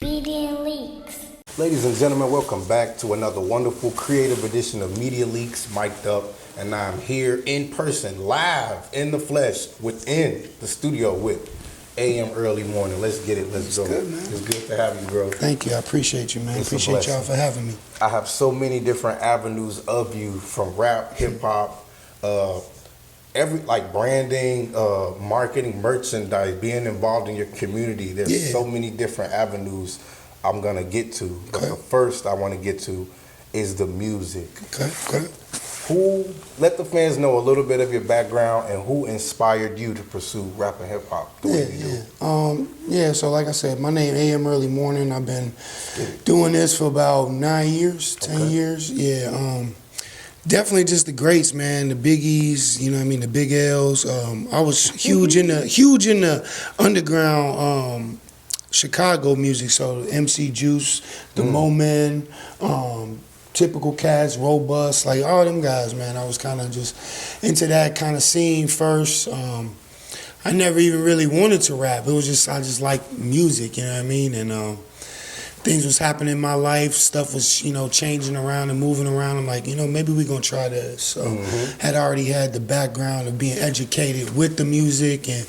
Media Leaks. Ladies and gentlemen, welcome back to another wonderful creative edition of Media Leaks, mic'd up, and I'm here in person, live, in the flesh, within the studio with A.M. Early Morning. Let's get it, let's go. Good, man. It's good to have you, bro. Thank you, I appreciate you, man. It's a Appreciate y'all blessing. for having me. I have so many different avenues of you, from rap, hip-hop, branding, marketing, merchandise, being involved in your community. There's so many different avenues I'm gonna get to. But the first I want to get to is the music. Okay. Let the fans know a little bit of your background and who inspired you to pursue rap and hip hop the way you do. So like I said, my name A.M. Early Morning. I've been doing this for about 9 years, 10 years. Definitely just the greats, man. The Biggies, you know what I mean, the Big L's. I was huge in the underground Chicago music, so MC Juice, the Mo Men, Typical Cats, Robust, like all them guys, man. I was kind of just into that kind of scene first. I never even really wanted to rap. It was just, I just liked music, you know what I mean? And things was happening in my life. Stuff was, changing around and moving around. I'm like, maybe we're going to try this. So had already had the background of being educated with the music and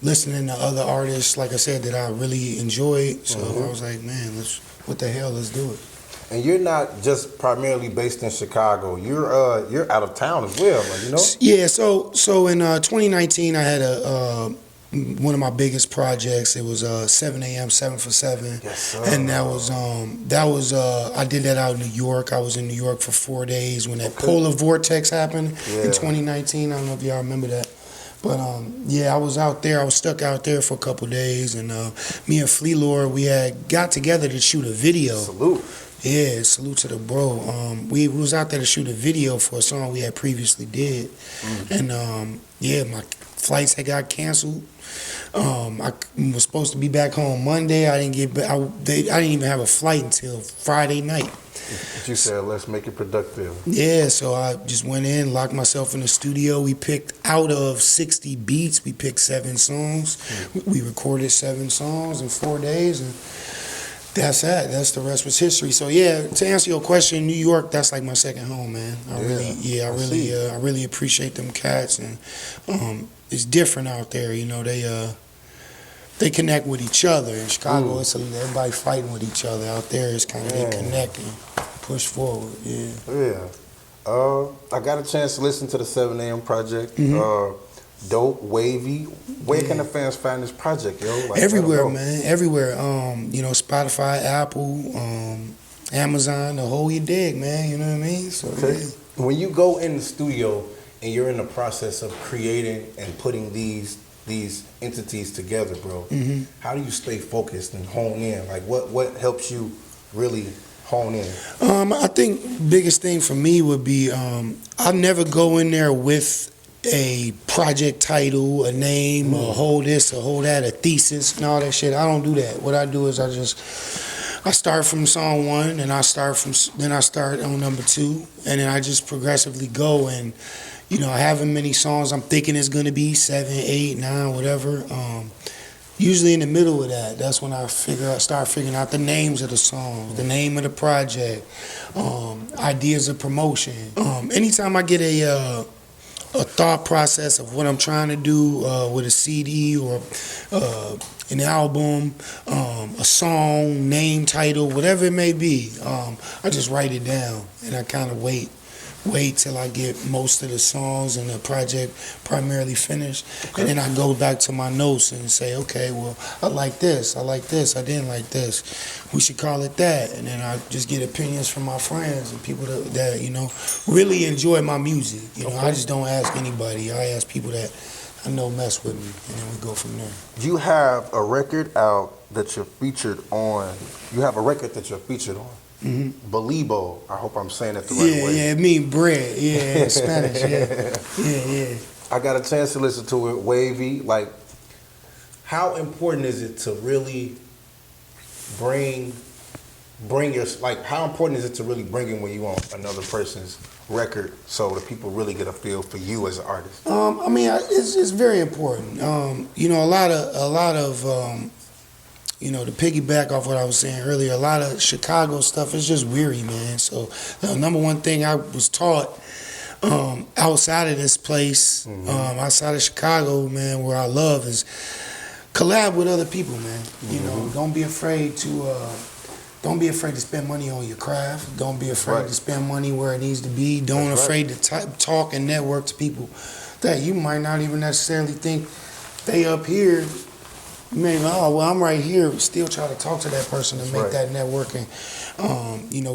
listening to other artists, like I said, that I really enjoyed. So I was like, man, what the hell, let's do it. And you're not just primarily based in Chicago. You're out of town as well, Yeah. So in 2019, I had one of my biggest projects. It was 7 a.m. 7 for 7. Yes, sir. And that was I did that out in New York. I was in New York for 4 days when that polar vortex happened in 2019. I don't know if y'all remember that. But I was out there. I was stuck out there for a couple days, and me and Flea Lord, we had got together to shoot a video. Salute. Yeah, salute to the bro. We was out there to shoot a video for a song we had previously did, and my flights had got canceled. I was supposed to be back home Monday. I didn't get. I didn't even have a flight until Friday night. But you said, let's make it productive. Yeah, so I just went in, locked myself in the studio. We picked out of 60 beats. We picked 7 songs. We recorded 7 songs in 4 days, and that's that. That's the rest was history. So yeah, to answer your question, New York, that's like my second home, man. I really appreciate them cats, and it's different out there. They connect with each other. In Chicago, it's everybody fighting with each other. Out there, it's kind of they connect and push forward. Yeah. I got a chance to listen to the 7 a.m. project. Dope, wavy. Where can the fans find this project, yo? Everywhere, man. Everywhere. Spotify, Apple, Amazon, the whole you dig, man. You know what I mean? So when you go in the studio and you're in the process of creating and putting these entities together, bro, how do you stay focused and hone in? Like what helps you really hone in? I think biggest thing for me would be I never go in there with a project title, a name, or hold this, or hold that, a thesis, and all that shit. I don't do that. What I do is I start from song 1, and I start on number 2, and then I just progressively go. And however many songs I'm thinking it's gonna be, 7, 8, 9, whatever. Usually in the middle of that, that's when I start figuring out the names of the songs, the name of the project, ideas of promotion. Anytime I get a thought process of what I'm trying to do with a CD or an album, a song, name, title, whatever it may be, I just write it down, and I kind of wait till I get most of the songs and the project primarily finished, and then I go back to my notes and say, okay, well, I like this, I didn't like this, we should call it that. And then I just get opinions from my friends and people that really enjoy my music. I just don't ask anybody. I ask people that I know mess with me, and then we go from there. You have a record out that you're featured on. Beliebo. I hope I'm saying it the right way. Yeah, it mean bread. Yeah, Spanish. Yeah. I got a chance to listen to it. Wavy. Like, how important is it to really bring your, like, how important is it to really bring in when you on another person's record so that people really get a feel for you as an artist? It's very important. A lot of to piggyback off what I was saying earlier, a lot of Chicago stuff is just weary, man. So the number one thing I was taught outside of this place, outside of Chicago, man, where I love is collab with other people, man. Don't be afraid to spend money on your craft. Don't be afraid to spend money where it needs to be. Don't afraid to talk and network to people that you might not even necessarily think they up here. Maybe, I'm right here. Still try to talk to that person and make that networking,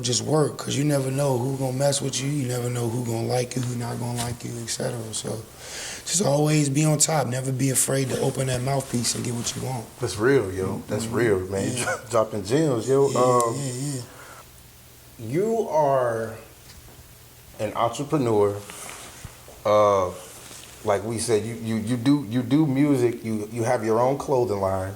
just work. Because you never know who's going to mess with you. You never know who's going to like you, who's not going to like you, etc. So just always be on top. Never be afraid to open that mouthpiece and get what you want. That's real, yo. That's real, man. You dropping gems, yo. You are an entrepreneur. Like we said, you do music. You have your own clothing line.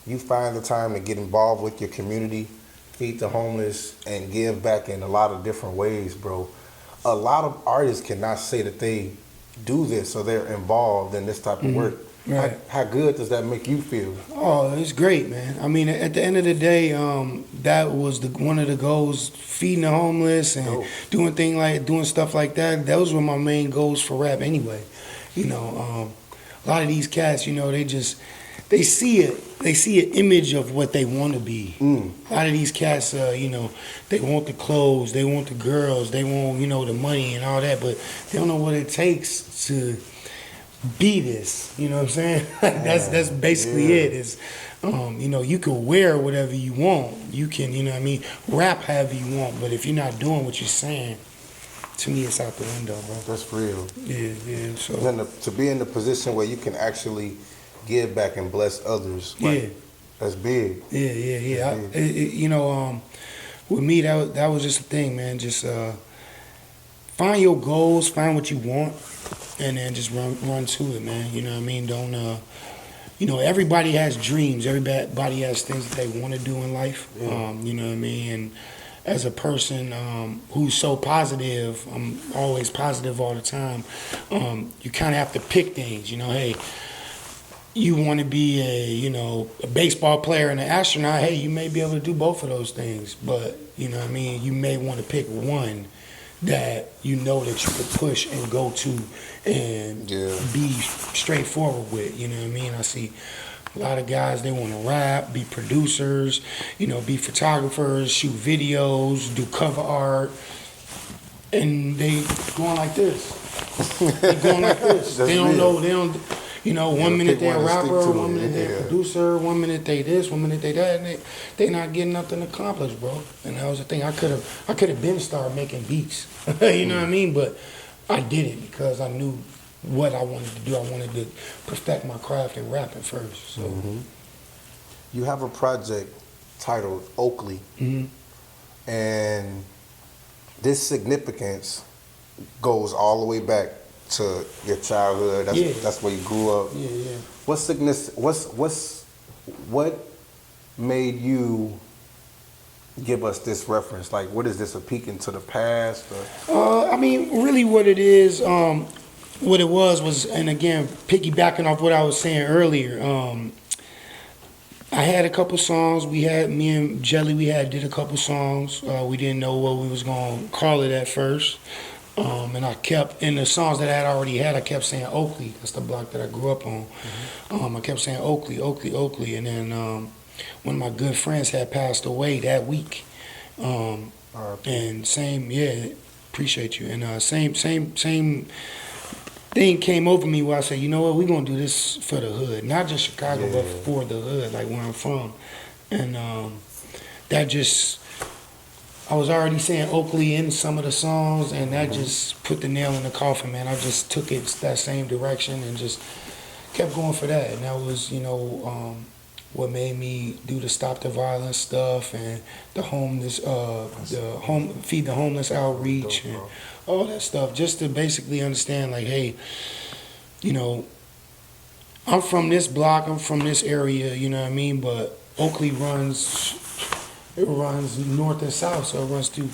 You find the time to get involved with your community, feed the homeless, and give back in a lot of different ways, bro. A lot of artists cannot say that they do this or they're involved in this type of work. Right. How good does that make you feel? Oh, it's great, man. I mean, at the end of the day, that was one of the goals: feeding the homeless and doing stuff like that. Those were my main goals for rap, anyway. A lot of these cats, they see an image of what they want to be. A lot of these cats, they want the clothes, they want the girls, they want, the money and all that, but they don't know what it takes to be this. You know what I'm saying? That's basically it. Is you can wear whatever you want. You can, rap however you want, but if you're not doing what you're saying, to me, it's out the window, bro. That's real. Yeah. So then to be in the position where you can actually give back and bless others, that's big. Yeah. With me, that was just a thing, man. Just find your goals, find what you want, and then just run to it, man. You know what I mean? Don't everybody has dreams. Everybody has things that they want to do in life. You know what I mean? And as a person who's so positive, I'm always positive all the time, you kind of have to pick things. Hey, you want to be a baseball player and an astronaut, hey, you may be able to do both of those things. But, you may want to pick one that that you could push and go to and be straightforward with. You know what I mean? I see a lot of guys, they want to rap, be producers, be photographers, shoot videos, do cover art, and they going like this. They don't know, 1 minute they're a rapper, 1 minute they're a producer, 1 minute they this, 1 minute they that, and they not getting nothing accomplished, bro. And that was the thing. I could have been started making beats, you know what I mean? But I didn't because I knew what I wanted to do. I wanted to perfect my craft in rapping first. So, you have a project titled Oakley, and this significance goes all the way back to your childhood. That's where you grew up. Yeah. What made you give us this reference? Like, what is this, a peek into the past? Really what it is, what it was, and again, piggybacking off what I was saying earlier, I had a couple songs. Me and Jelly, did a couple songs. We didn't know what we was going to call it at first. And I kept, in the songs that I already had, I kept saying Oakley. That's the block that I grew up on. I kept saying Oakley. And then one of my good friends had passed away that week. And appreciate you. And same thing came over me where I said, you know what, we're going to do this for the hood. Not just Chicago, but for the hood, like where I'm from. And I was already saying Oakley in some of the songs, and that just put the nail in the coffin, man. I just took it that same direction and just kept going for that. And that was, what made me do the Stop the Violence stuff and the homeless, feed the homeless outreach and all that stuff, just to basically understand, like, hey, I'm from this block, I'm from this area, you know what I mean? But Oakley runs north and south, so it runs through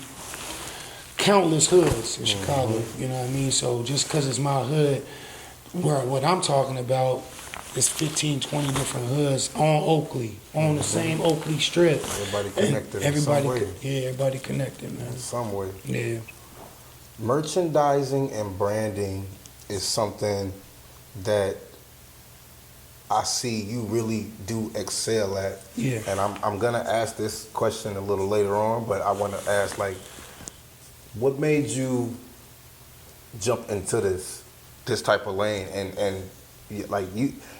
countless hoods in Chicago, you know what I mean? So just because it's my hood, what I'm talking about, it's 15, 20 different hoods on Oakley, on the same Oakley strip. Everybody connected Everybody, in some way. yeah, everybody connected, man. In some way. Yeah. Merchandising and branding is something that I see you really do excel at. Yeah. And I'm gonna ask this question a little later on, but I want to ask, like, what made you jump into this type of lane and like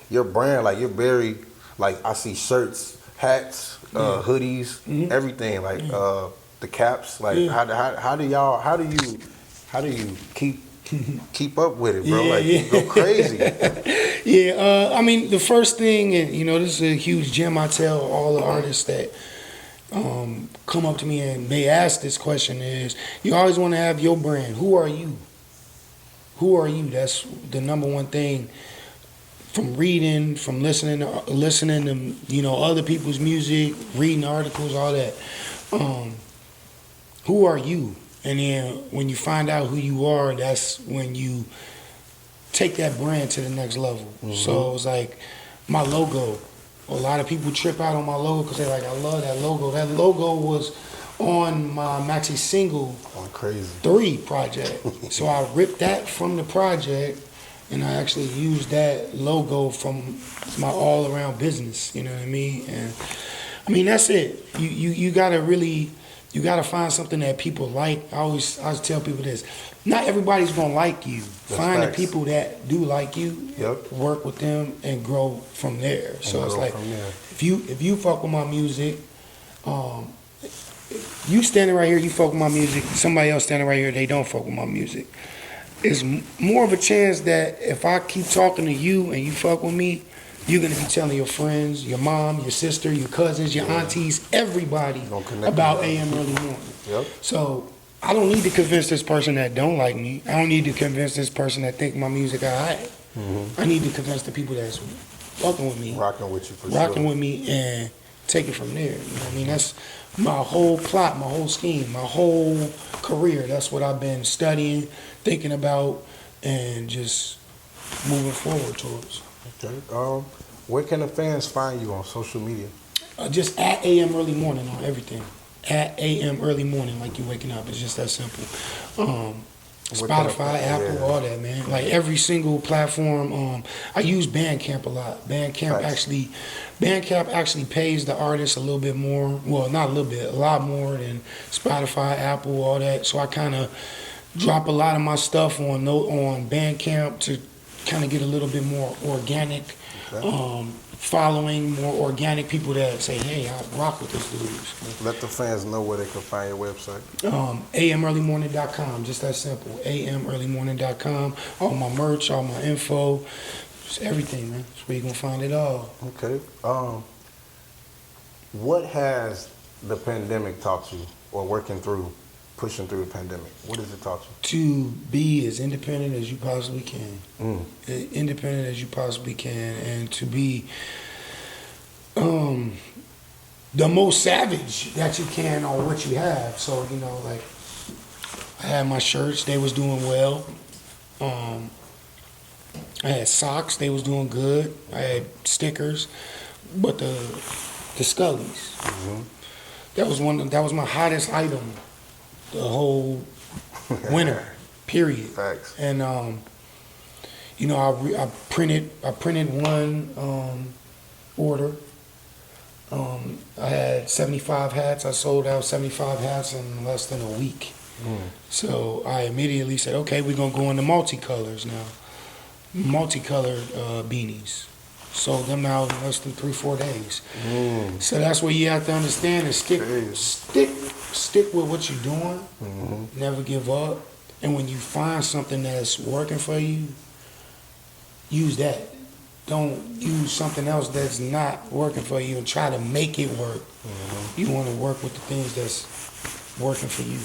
your brand, like you're very, like, I see shirts, hats, hoodies, everything, like the caps, like how do you keep up with it, bro? You go crazy. Yeah, I mean, the first thing, and this is a huge gem I tell all the artists that come up to me and they ask this question is, you always want to have your brand. Who are you? Who are you? That's the number one thing. From reading, from listening to other people's music, reading articles, all that. Who are you? And then when you find out who you are, that's when you take that brand to the next level. So it's like my logo. A lot of people trip out on my logo because they're like, I love that logo. That logo was on my maxi single 3 project. So I ripped that from the project and I actually used that logo from my all around business. You know what I mean? And I mean, that's it. You gotta find something that people like. I always tell people this. Not everybody's gonna like you. Find the people that do like you, work with them and grow from there. So it's like if you fuck with my music, you standing right here, you fuck with my music, somebody else standing right here, they don't fuck with my music. It's more of a chance that if I keep talking to you and you fuck with me, you're going to be telling your friends, your mom, your sister, your cousins, your aunties, everybody about AM Early Morning. So I don't need to convince this person that don't like me. I don't need to convince this person that think my music all right. I need to convince the people that's fucking with me. Rocking with you for sure. Rocking with me and take it from there. You know what I mean? That's my whole plot, my whole scheme, my whole career. That's what I've been studying, thinking about, and just moving forward towards. Okay. Where can the fans find you on social media? Just at AM Early Morning on everything. At AM Early Morning, like you waking up. It's just that simple. Spotify, Apple, all that, man. Like every single platform. I use Bandcamp a lot. Bandcamp actually pays the artist a little bit more. Well, not a little bit, a lot more than Spotify, Apple, all that. So I kind of drop a lot of my stuff on Bandcamp to kind of get a little bit more organic following, more organic people that say, hey, I rock with this dude. Let the fans know where they can find your website. AMearlyMorning.com, just that simple. AMearlyMorning.com. All my merch, all my info, just everything, man. That's where you're going to find it all. Okay. What has the pandemic taught you, or pushing through the pandemic? What has it taught you? To be as independent as you possibly can. Independent as you possibly can. And to be the most savage that you can on what you have. So, like, I had my shirts, they was doing well. I had socks, they was doing good. I had stickers. But the Scullies, that was my hottest item the whole winter, period. Facts. And I printed one order. I had 75 hats. I sold out 75 hats in less than a week. So I immediately said, okay, we're gonna go into multicolors now. Multicolored beanies. Sold them out in less than 3-4 days. So that's what you have to understand is stick with what you're doing. Never give up. And when you find something that's working for you, use that. Don't use something else that's not working for you and try to make it work. You want to work with the things that's working for you.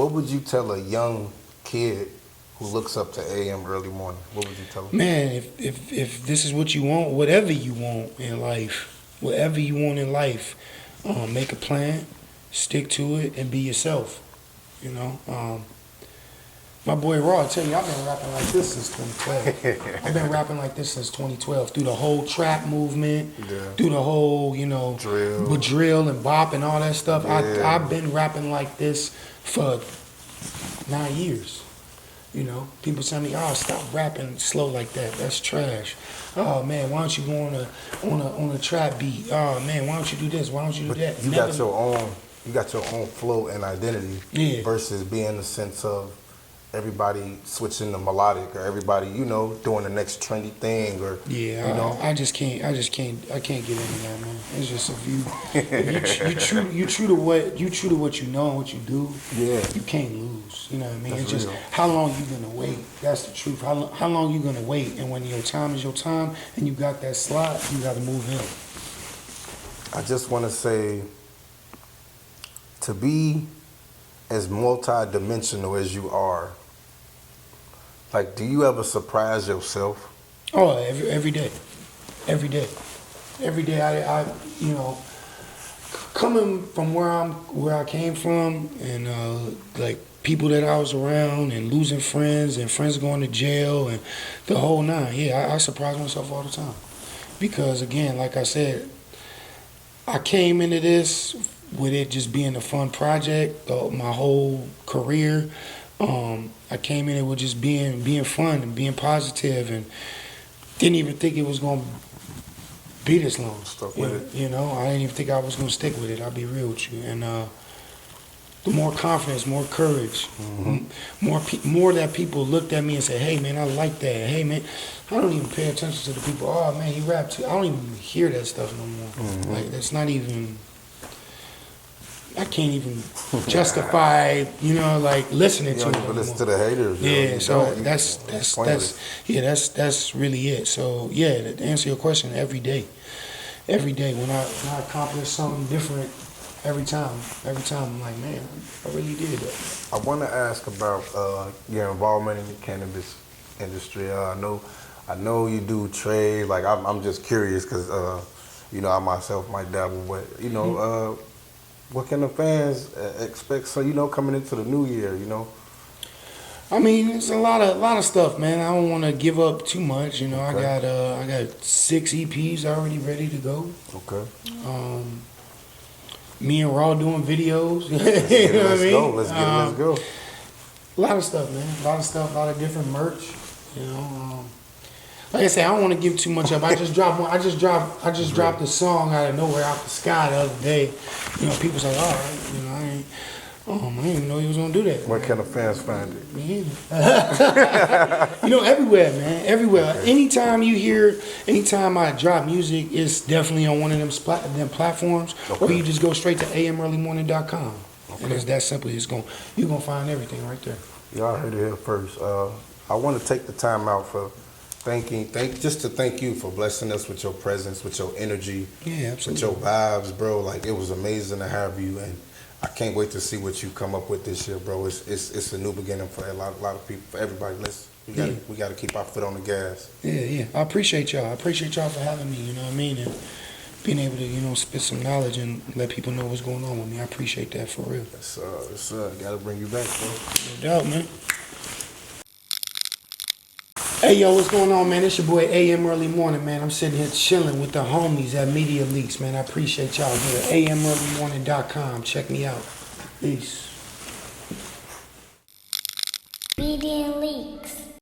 What would you tell a young kid who looks up to AM Early Morning? What would you tell them? Man, if this is what you want, whatever you want in life, make a plan, stick to it, and be yourself. One My boy Raw, I tell you, I've been rapping like this since 2012. I've been rapping like this since 2012 through the whole trap movement, through the whole, drill and bop and all that stuff. Yeah. I've been rapping like this for 9 years. People tell me, "Oh, stop rapping slow like that. That's trash." "Oh man, why don't you go on a trap beat?" "Oh man, why don't you do this? Why don't you do that?" You got your own flow and identity versus being in the sense of everybody switching to melodic or everybody, doing the next trendy thing or I can't get into that, man. It's just if you true to what you know and what you do, you can't lose. You know what I mean? It's just real. How long you gonna wait? That's the truth. How long you gonna wait? And when your time is your time and you got that slot, you gotta move in. I just want to say, to be as multidimensional as you are, like, do you ever surprise yourself? Oh, every day. Every day. I coming from where I came from, and like people that I was around, and losing friends, and friends going to jail, and the whole nine. Yeah, I surprise myself all the time, because again, like I said, I came into this with it just being a fun project. My whole career, I came in it with just being fun and being positive, and didn't even think it was gonna be this long. Stuck with it. I didn't even think I was gonna stick with it. I'll be real with you. And the more confidence, more courage, more that people looked at me and said, "Hey man, I like that. Hey man," I don't even pay attention to the people. "Oh man, he rapped too." I don't even hear that stuff no more. Like, that's not even. I can't even justify, like listening to it. You don't even listen to the haters. Yeah, so that's really it. So yeah, to answer your question, every day when I accomplish something different, every time I'm like, man, I really did that. I want to ask about your involvement in the cannabis industry. I know you do trade. Like, I'm just curious because I myself might dabble, but what can the fans expect? So coming into the new year, I mean, it's a lot of stuff, man. I don't want to give up too much. Okay. I got 6 EPs already ready to go. Okay. Me and Raw doing videos. Let's go. A lot of stuff, man. A lot of stuff. A lot of different merch. Like I said, I don't want to give too much up. I just dropped the song out of nowhere, out the sky the other day. People say, "All right, I didn't even know he was gonna do that." Where can the fans find it? Me either. Everywhere, man. Everywhere. Okay. Anytime I drop music, it's definitely on one of them platforms, or you just go straight to amearlymorning.com. Okay. And it's that simple. You're gonna find everything right there. Y'all heard it here first. I want to take the time out for thank you for blessing us with your presence, with your energy, with your vibes, bro. Like, it was amazing to have you, and I can't wait to see what you come up with this year, bro. It's a new beginning for a lot of people, for everybody. We got to keep our foot on the gas. Yeah. I appreciate y'all. I appreciate y'all for having me. You know what I mean? And being able to spit some knowledge and let people know what's going on with me. I appreciate that for real. Yes, sir. Got to bring you back, bro. No doubt, man. Hey, yo, what's going on, man? It's your boy A.M. Early Morning, man. I'm sitting here chilling with the homies at Media Leaks, man. I appreciate y'all. Go to amearlymorning.com. Check me out. Peace.